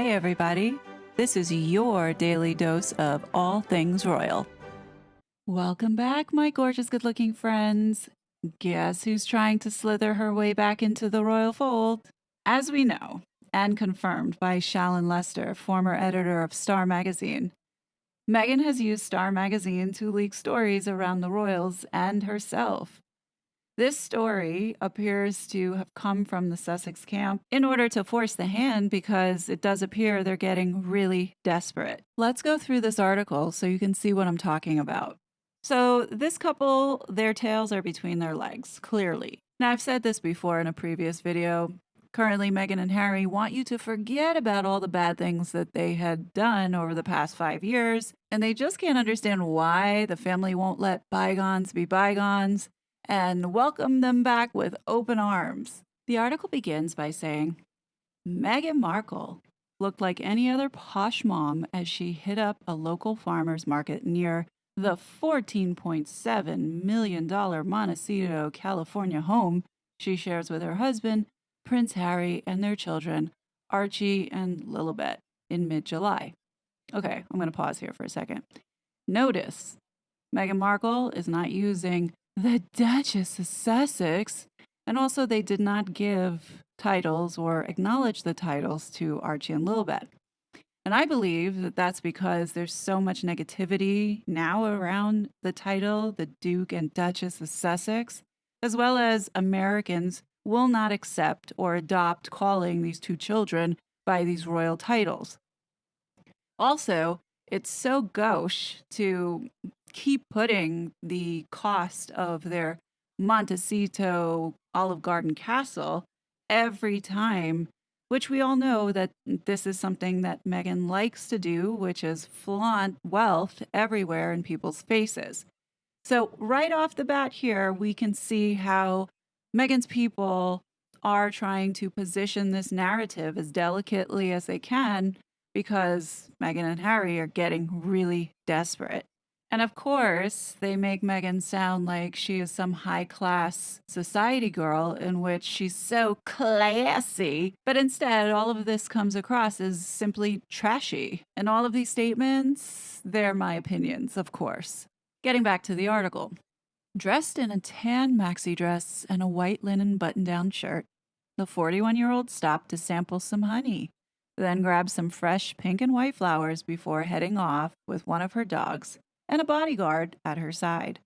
Hey, everybody. This is your daily dose of all things royal. Welcome back, my gorgeous, good looking friends. Guess who's trying to slither her way back into the royal fold? As we know, and confirmed by Shallon Lester, former editor of Star Magazine, Meghan has used Star Magazine to leak stories around the royals and herself. This story appears to have come from the Sussex camp in order to force the hand because it does appear they're getting really desperate. Let's go through this article so you can see what I'm talking about. So, this couple, their tails are between their legs, clearly. Now, I've said this before in a previous video. Currently, Meghan and Harry want you to forget about all the bad things that they had done over the past 5 years, and they just can't understand why the family won't let bygones be bygones and welcome them back with open arms. The article begins by saying, Meghan Markle looked like any other posh mom as she hit up a local farmer's market near the $14.7 million Montecito, California home she shares with her husband, Prince Harry, and their children, Archie and Lilibet, in mid-July. Okay, I'm going to pause here for a second. Notice, Meghan Markle is not using the Duchess of Sussex, and also they did not give titles or acknowledge the titles to Archie and Lilibet. And I believe that that's because there's so much negativity now around the title, the Duke and Duchess of Sussex, as well as Americans will not accept or adopt calling these two children by these royal titles. Also, it's so gauche to keep putting the cost of their Montecito Olive Garden castle every time, which we all know that this is something that Meghan likes to do, which is flaunt wealth everywhere in people's faces. So, right off the bat here, we can see how Meghan's people are trying to position this narrative as delicately as they can because Meghan and Harry are getting really desperate. And of course, they make Meghan sound like she is some high class society girl in which she's so classy. But instead, all of this comes across as simply trashy. And all of these statements, they're my opinions, of course. Getting back to the article. Dressed in a tan maxi dress and a white linen button down shirt, the 41-year-old stopped to sample some honey, then grabbed some fresh pink and white flowers before heading off with one of her dogs and a bodyguard at her side.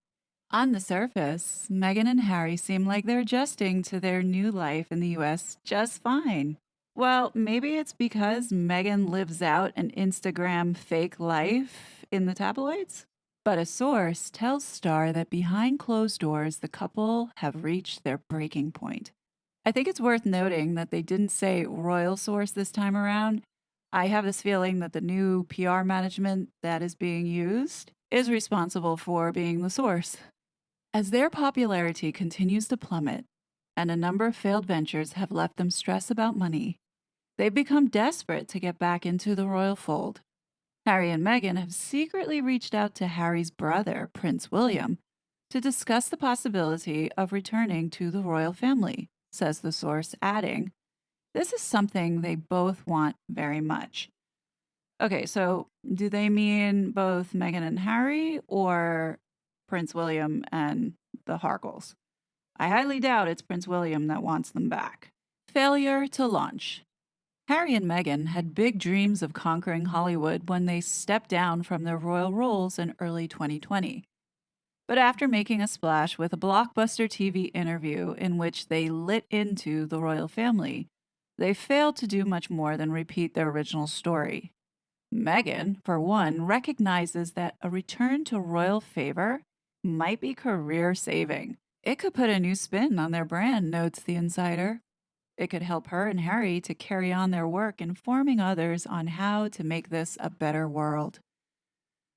On the surface, Meghan and Harry seem like they're adjusting to their new life in the US just fine. Well, maybe it's because Meghan lives out an Instagram fake life in the tabloids? But a source tells Star that behind closed doors, the couple have reached their breaking point. I think it's worth noting that they didn't say royal source this time around. I have this feeling that the new PR management that is being used is responsible for being the source. As their popularity continues to plummet, and a number of failed ventures have left them stress about money, they've become desperate to get back into the royal fold. Harry and Meghan have secretly reached out to Harry's brother, Prince William, to discuss the possibility of returning to the royal family, says the source, adding, this is something they both want very much. Okay, so do they mean both Meghan and Harry or Prince William and the Harkles? I highly doubt it's Prince William that wants them back. Failure to launch. Harry and Meghan had big dreams of conquering Hollywood when they stepped down from their royal roles in early 2020. But after making a splash with a blockbuster TV interview in which they lit into the royal family, they failed to do much more than repeat their original story. Meghan, for one, recognizes that a return to royal favor might be career saving. It could put a new spin on their brand, notes the insider. It could help her and Harry to carry on their work informing others on how to make this a better world.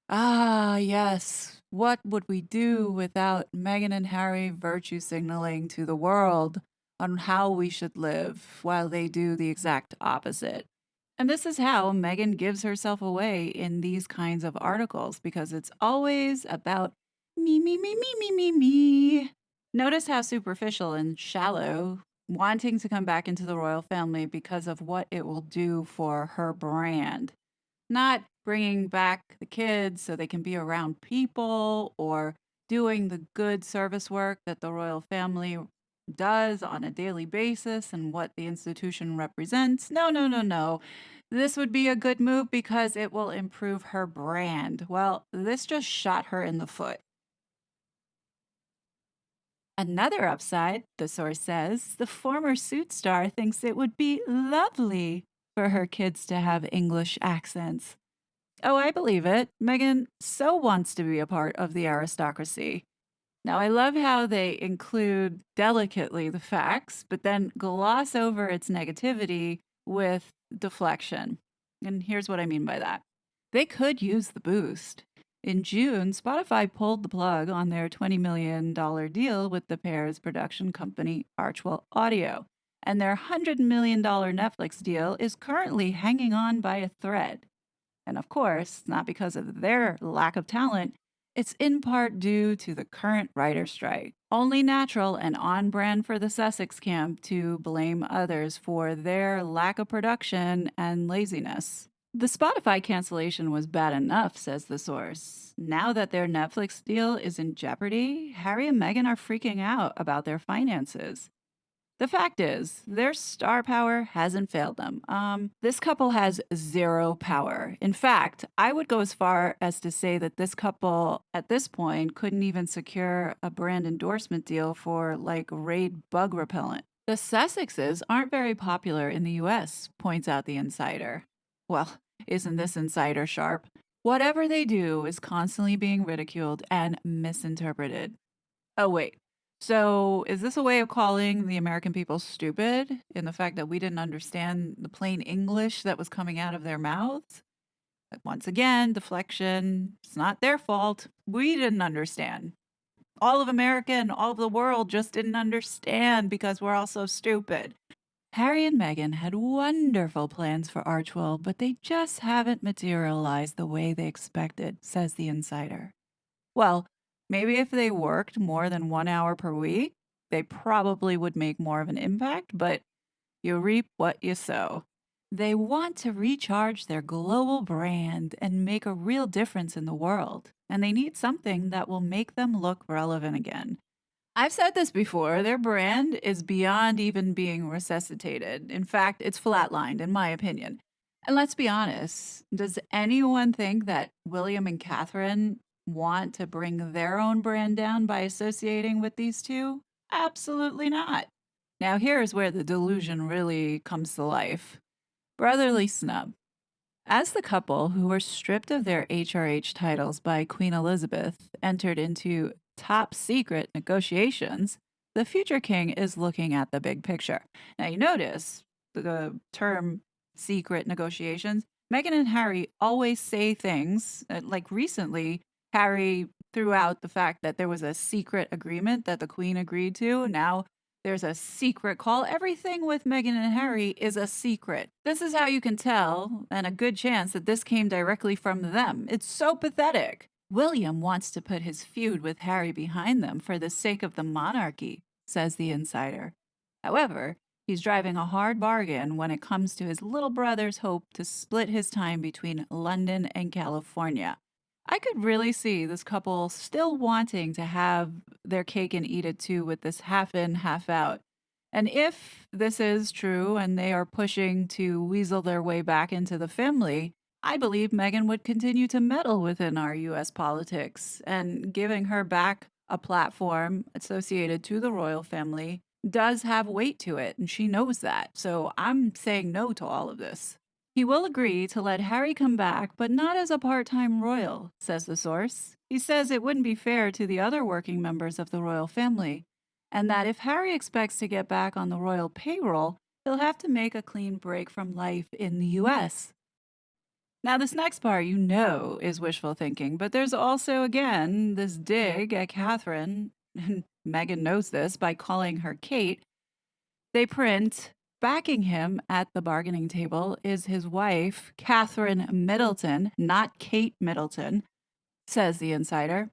Ah, yes. What would we do without Meghan and Harry virtue signaling to the world on how we should live while they do the exact opposite? And this is how Meghan gives herself away in these kinds of articles because it's always about me, me, me, me, me, me, me. Notice how superficial and shallow wanting to come back into the royal family because of what it will do for her brand. Not bringing back the kids so they can be around people or doing the good service work that the royal family does on a daily basis and what the institution represents. No, no, no, no. This would be a good move because it will improve her brand. Well, this just shot her in the foot. Another upside, the source says, the former suit star thinks it would be lovely for her kids to have English accents. Oh, I believe it. Meghan so wants to be a part of the aristocracy. Now, I love how they include delicately the facts, but then gloss over its negativity with deflection. And here's what I mean by that. They could use the boost. In June, Spotify pulled the plug on their $20 million deal with the pair's production company, Archwell Audio. And their $100 million Netflix deal is currently hanging on by a thread. And of course, not because of their lack of talent, it's in part due to the current writer strike. Only natural and on brand for the Sussex camp to blame others for their lack of production and laziness. The Spotify cancellation was bad enough, says the source. Now that their Netflix deal is in jeopardy, Harry and Meghan are freaking out about their finances. The fact is, their star power hasn't failed them. This couple has zero power. In fact, I would go as far as to say that this couple at this point couldn't even secure a brand endorsement deal for like Raid bug repellent. The Sussexes aren't very popular in the US, points out the insider. Well, isn't this insider sharp? Whatever they do is constantly being ridiculed and misinterpreted. Oh, wait. So, is this a way of calling the American people stupid in the fact that we didn't understand the plain English that was coming out of their mouths? But once again, deflection. It's not their fault. We didn't understand. All of America and all of the world just didn't understand because we're all so stupid. Harry and Meghan had wonderful plans for Archwell, but they just haven't materialized the way they expected, says the insider. Well, maybe if they worked more than 1 hour per week, they probably would make more of an impact, but you reap what you sow. They want to recharge their global brand and make a real difference in the world, and they need something that will make them look relevant again. I've said this before, their brand is beyond even being resuscitated. In fact, it's flatlined, in my opinion. And let's be honest, does anyone think that William and Catherine want to bring their own brand down by associating with these two? Absolutely not. Now, here's where the delusion really comes to life brotherly snub. As the couple, who were stripped of their HRH titles by Queen Elizabeth, entered into top secret negotiations, the future king is looking at the big picture. Now, you notice the term secret negotiations. Meghan and Harry always say things, like recently, Harry threw out the fact that there was a secret agreement that the Queen agreed to. Now, there's a secret call. Everything with Meghan and Harry is a secret. This is how you can tell, and a good chance that this came directly from them. It's so pathetic. William wants to put his feud with Harry behind them for the sake of the monarchy, says the insider. However, he's driving a hard bargain when it comes to his little brother's hope to split his time between London and California. I could really see this couple still wanting to have their cake and eat it too with this half in, half out. And if this is true and they are pushing to weasel their way back into the family, I believe Meghan would continue to meddle within our US politics, and giving her back a platform associated to the royal family does have weight to it, and she knows that. So I'm saying no to all of this. He will agree to let Harry come back, but not as a part time royal, says the source. He says it wouldn't be fair to the other working members of the royal family, and that if Harry expects to get back on the royal payroll, he'll have to make a clean break from life in the US. Now, this next part you know is wishful thinking, but there's also, again, this dig at Catherine, and Meghan knows this by calling her Kate. They print, backing him at the bargaining table is his wife, Catherine Middleton, not Kate Middleton, says the insider.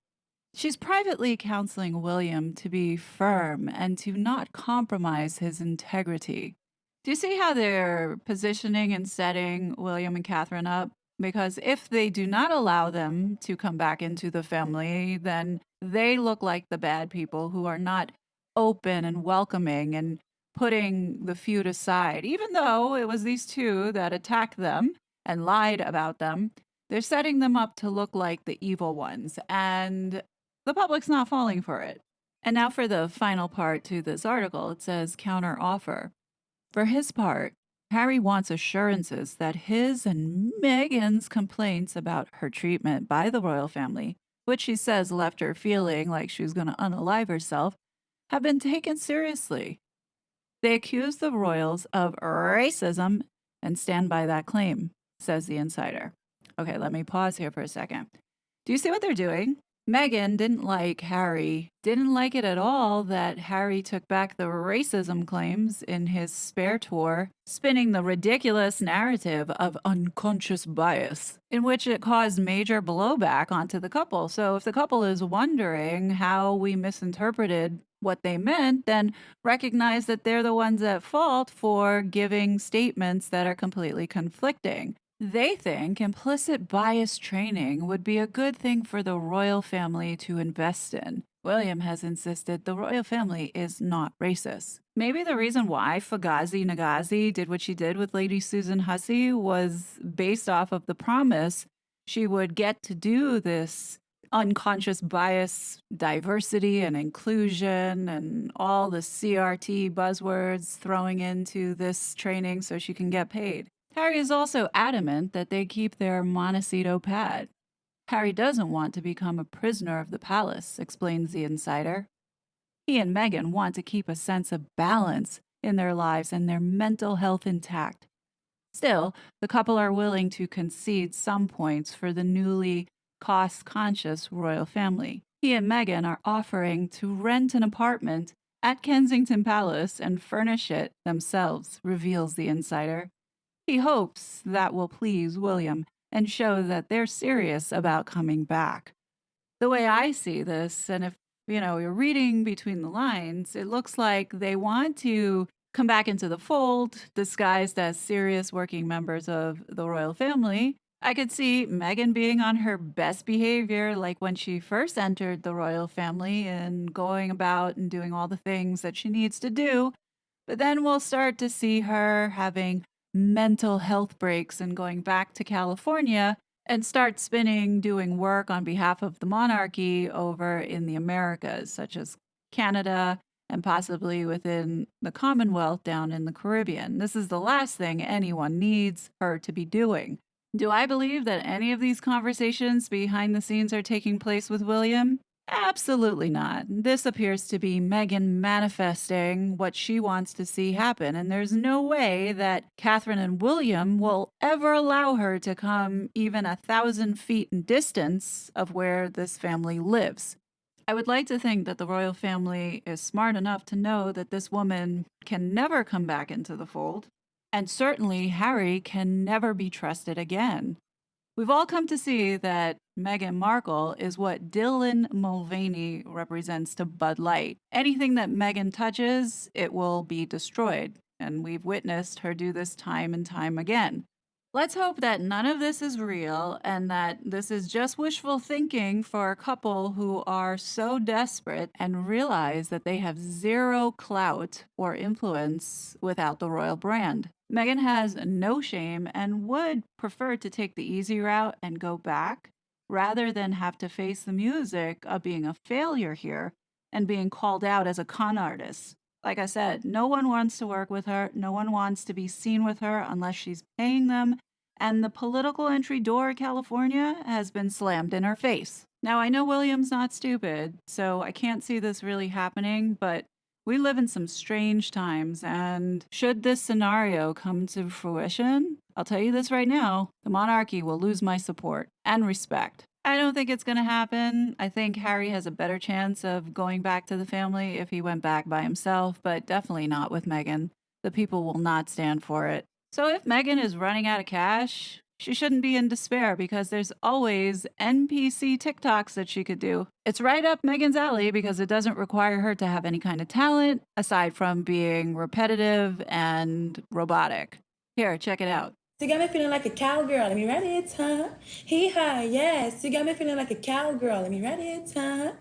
She's privately counseling William to be firm and to not compromise his integrity. Do you see how they're positioning and setting William and Catherine up? Because if they do not allow them to come back into the family, then they look like the bad people who are not open and welcoming and putting the feud aside. Even though it was these two that attacked them and lied about them, they're setting them up to look like the evil ones. And the public's not falling for it. And now for the final part to this article, it says counter offer. For his part, Harry wants assurances that his and Meghan's complaints about her treatment by the royal family, which she says left her feeling like she was going to unalive herself, have been taken seriously. They accuse the royals of racism and stand by that claim, says the insider. Okay, let me pause here for a second. Do you see what they're doing? Meghan didn't like Harry, didn't like it at all that Harry took back the racism claims in his spare tour, spinning the ridiculous narrative of unconscious bias, in which it caused major blowback onto the couple. So if the couple is wondering how we misinterpreted what they meant, then recognize that they're the ones at fault for giving statements that are completely conflicting. They think implicit bias training would be a good thing for the royal family to invest in. William has insisted the royal family is not racist. Maybe the reason why Fugazi Nagazi did what she did with Lady Susan Hussey was based off of the promise she would get to do this unconscious bias, diversity and inclusion, and all the CRT buzzwords throwing into this training so she can get paid. Harry is also adamant that they keep their Montecito pad. Harry doesn't want to become a prisoner of the palace, explains the insider. He and Meghan want to keep a sense of balance in their lives and their mental health intact. Still, the couple are willing to concede some points for the newly cost conscious royal family. He and Meghan are offering to rent an apartment at Kensington Palace and furnish it themselves, reveals the insider. He hopes that will please William and show that they're serious about coming back. The way I see this, and if you're reading between the lines, it looks like they want to come back into the fold, disguised as serious working members of the royal family. I could see Meghan being on her best behavior, like when she first entered the royal family and going about and doing all the things that she needs to do. But then we'll start to see her having mental health breaks and going back to California and start spinning, doing work on behalf of the monarchy over in the Americas, such as Canada and possibly within the Commonwealth down in the Caribbean. This is the last thing anyone needs her to be doing. Do I believe that any of these conversations behind the scenes are taking place with William? Absolutely not. This appears to be Meghan manifesting what she wants to see happen, and there's no way that Catherine and William will ever allow her to come even 1,000 feet in distance of where this family lives. I would like to think that the royal family is smart enough to know that this woman can never come back into the fold, and certainly Harry can never be trusted again. We've all come to see that Meghan Markle is what Dylan Mulvaney represents to Bud Light. Anything that Meghan touches, it will be destroyed. And we've witnessed her do this time and time again. Let's hope that none of this is real and that this is just wishful thinking for a couple who are so desperate and realize that they have zero clout or influence without the royal brand. Meghan has no shame and would prefer to take the easy route and go back rather than have to face the music of being a failure here and being called out as a con artist. Like I said, no one wants to work with her. No one wants to be seen with her unless she's paying them. And the political entry door of California has been slammed in her face. Now, I know William's not stupid, so I can't see this really happening, but we live in some strange times, and should this scenario come to fruition, I'll tell you this right now, the monarchy will lose my support and respect. I don't think it's going to happen. I think Harry has a better chance of going back to the family if he went back by himself, but definitely not with Meghan. The people will not stand for it. So if Meghan is running out of cash, She shouldn't be in despair because there's always NPC TikToks that she could do. It's right up Meghan's alley because it doesn't require her to have any kind of talent aside from being repetitive and robotic. Here, check it out. You got me feeling like a cowgirl. Let me read it, huh? Hee-haw, yes. You got me feeling like a cowgirl. Let me read it, huh?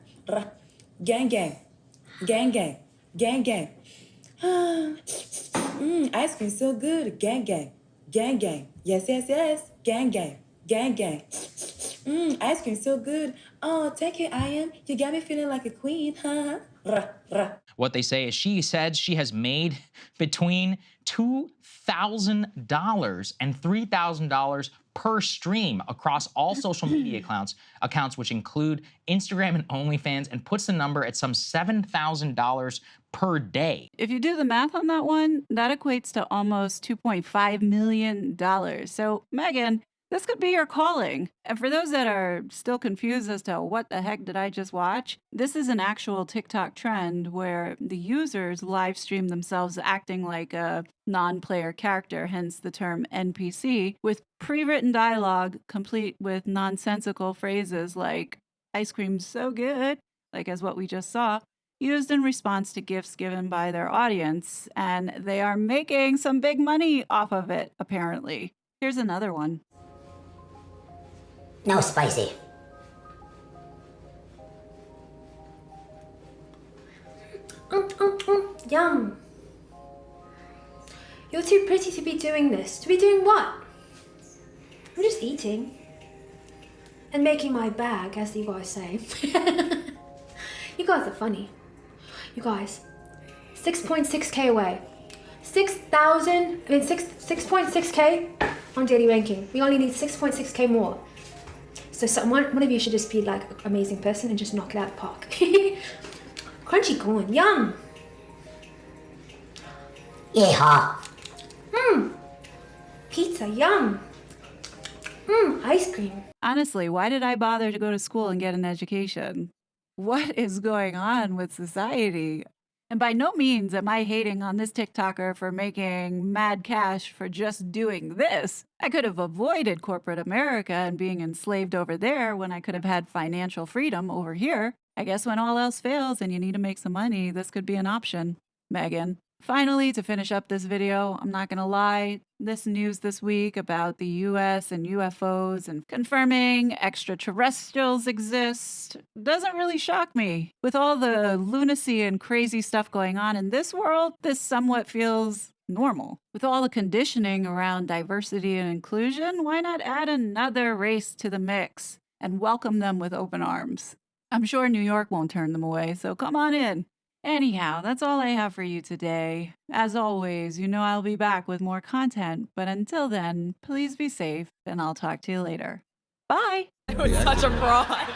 Gang, gang. Gang, gang. Gang, gang. Ice cream so good. Gang, gang. Gang, gang. Yes, yes, yes. Gang, gang. Gang, gang. Ice cream so good. Oh, take it, I am. You got me feeling like a queen, huh? What they say is she said she has made between $2,000 and $3,000 per stream across all social media accounts which include Instagram and OnlyFans, and puts the number at some $7,000 per day. If you do the math on that one, that equates to almost $2.5 million. So, Meghan, this could be your calling. And for those that are still confused as to what the heck did I just watch, this is an actual TikTok trend where the users live stream themselves acting like a non-player character, hence the term NPC, with pre-written dialogue complete with nonsensical phrases like, ice cream's so good, like as what we just saw, used in response to gifts given by their audience. And they are making some big money off of it, apparently. Here's another one. No spicy. Yum. You're too pretty to be doing this. To be doing what? I'm just eating. And making my bag, as you guys say. You guys are funny. You guys, 6.6k away. 6.6k on daily ranking. We only need 6.6k more. So one of you should just be like an amazing person and just knock it out of the park. Crunchy corn, yum. Yeehaw. Pizza, yum. Ice cream. Honestly, why did I bother to go to school and get an education? What is going on with society? And by no means am I hating on this TikToker for making mad cash for just doing this. I could have avoided corporate America and being enslaved over there when I could have had financial freedom over here. I guess when all else fails and you need to make some money, this could be an option. Meghan. Finally, to finish up this video, I'm not gonna lie, this news this week about the US and UFOs and confirming extraterrestrials exist doesn't really shock me. With all the lunacy and crazy stuff going on in this world, this somewhat feels normal. With all the conditioning around diversity and inclusion, why not add another race to the mix and welcome them with open arms? I'm sure New York won't turn them away, so come on in. Anyhow, that's all I have for you today. As always, you know I'll be back with more content, but until then, please be safe, and I'll talk to you later. Bye! It was such a fraud.